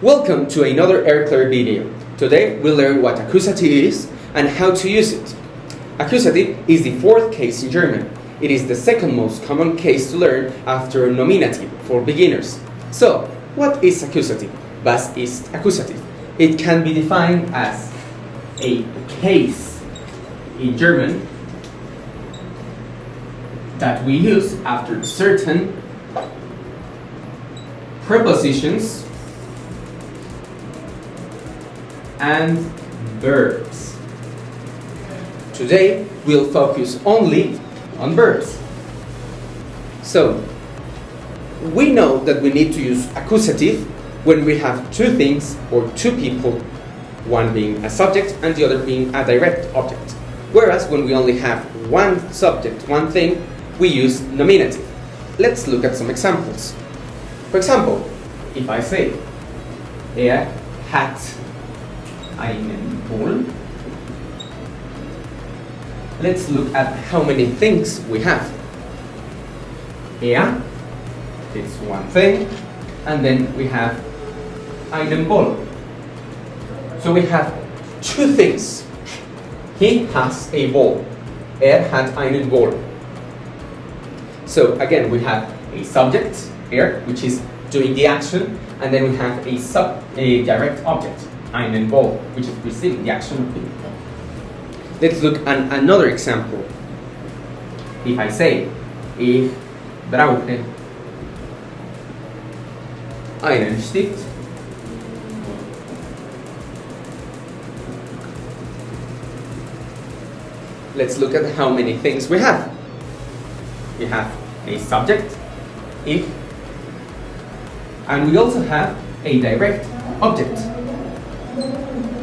Welcome to another AirClear video. Today we'll learn what accusative is and how to use it. Accusative is the fourth case in German. It is the second most common case to learn after nominative for beginners. So, what is accusative? Was ist Akkusativ? It can be defined as a case in German that we use after certain prepositions and verbs. Today we'll focus only on verbs. So, we know that we need to use accusative when we have two things or two people, one being a subject and the other being a direct object. Whereas when we only have one subject, one thing, we use nominative. Let's look at some examples. For example, if I say, hat einen Ball, let's look at how many things we have. It's one thing, and then we have einen Ball. So we have two things. He has a ball. Hat einen Ball. So again, we have a subject here, which is doing the action, and then we have a direct object, einen Ball, which is receiving the action. Let's look at another example. If I say, ich brauche einen Stift, let's look at how many things we have. We have a subject, ich, and we also have a direct object,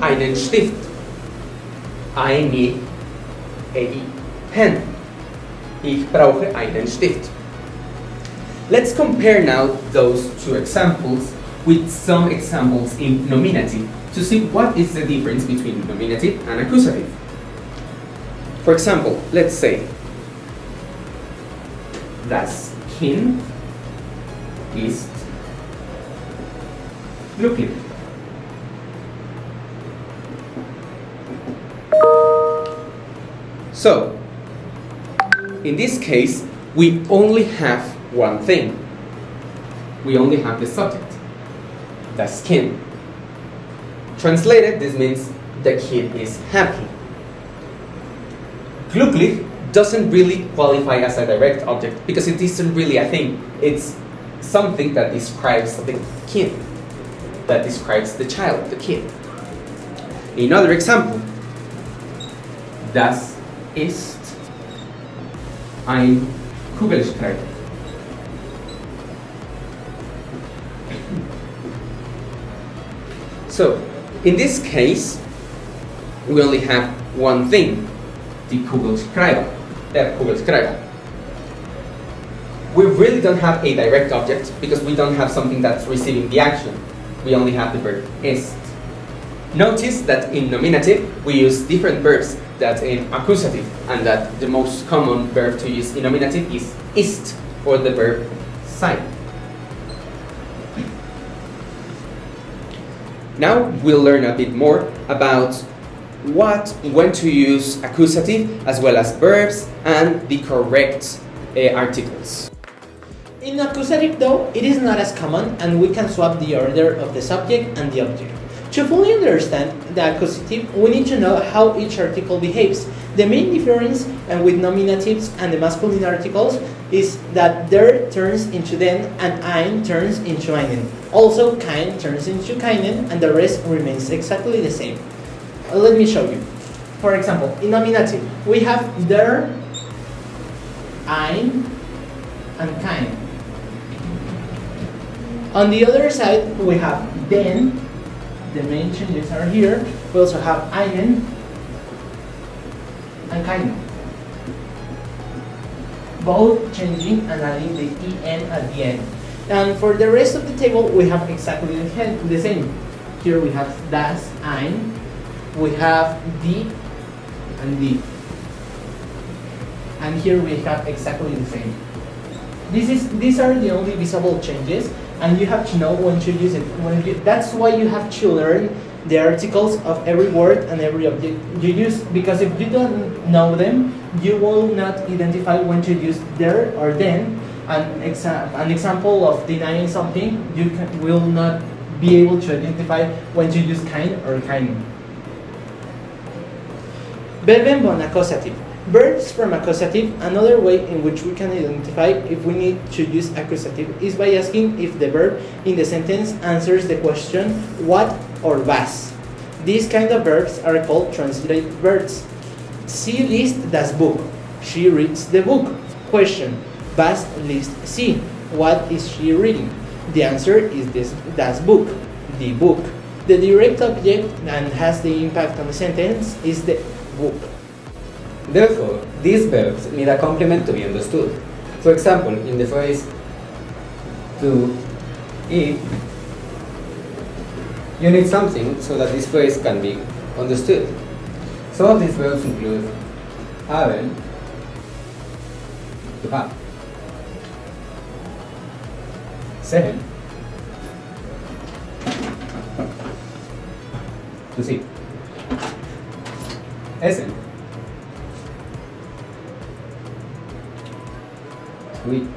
einen Stift. I need a pen. Ich brauche einen Stift. Let's compare now those two examples with some examples in nominative to see what is the difference between nominative and accusative. For example, let's say, das Kind ist glücklich. So, in this case, we only have one thing. We only have the subject, das Kind. Translated, this means the kid is happy. Glücklich doesn't really qualify as a direct object because it isn't really a thing. It's something that describes the kid, that describes the child, the kid. Another example, das ist ein Kugelschreiber. So, in this case, we only have one thing, the Kugelschreiber, der Kugelschreiber. We really don't have a direct object because we don't have something that's receiving the action. We only have the verb ist. Notice that in nominative we use different verbs that in accusative, and that the most common verb to use in nominative is ist, or the verb sein. Now we'll learn a bit more about when to use accusative, as well as verbs and the correct articles. In accusative though, it is not as common and we can swap the order of the subject and the object. To fully understand the accusative, we need to know how each article behaves. The main difference with nominatives and the masculine articles is that der turns into den and ein turns into einen. Also, kein turns into keinen, and the rest remains exactly the same. Let me show you. For example, in nominative, we have der, ein, and kein. On the other side, we have den. The main changes are here. We also have einen and keinen. Both changing and adding the en at the end. And for the rest of the table, we have exactly the same. Here we have das, ein. We have die and die. And here we have exactly the same. These are the only visible changes, and you have to know when to use it. That's why you have to learn the articles of every word and every object you use, because if you don't know them, you will not identify when to use there or then. An example of denying something, will not be able to identify when to use kind or kind. Verben bon accusative. Verbs from accusative. Another way in which we can identify if we need to use accusative is by asking if the verb in the sentence answers the question what or was. These kind of verbs are called transitive verbs. Sie liest das Buch. She reads the book. Question. Was liest sie? What is she reading? The answer is das Buch, the book. The direct object and has the impact on the sentence is the book. Therefore, these verbs need a complement to be understood. For example, in the phrase to eat, you need something so that this phrase can be understood. Some of these verbs include haben, to have, sehen, to see, essen, to eat,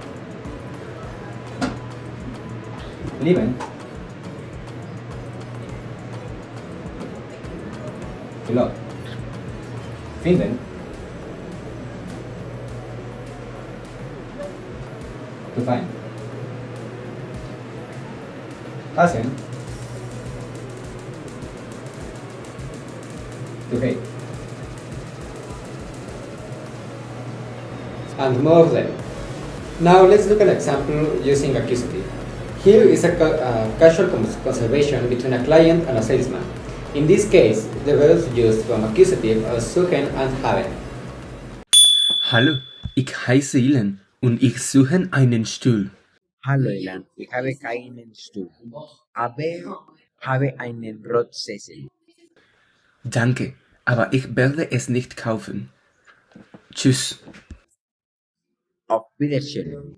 lieben, to love, finden, to find, hacen, to hate, and more of them. Now let's look at an example using accusative. Here is a casual conversation between a client and a salesman. In this case, the verbs used from accusative are suchen and haben. Hallo, ich heiße Ilan und ich suche einen Stuhl. Hallo Ilan, ich habe keinen Stuhl, aber habe einen Rotsessel. Danke, aber ich werde es nicht kaufen. Tschüss. Auf Wiedersehen.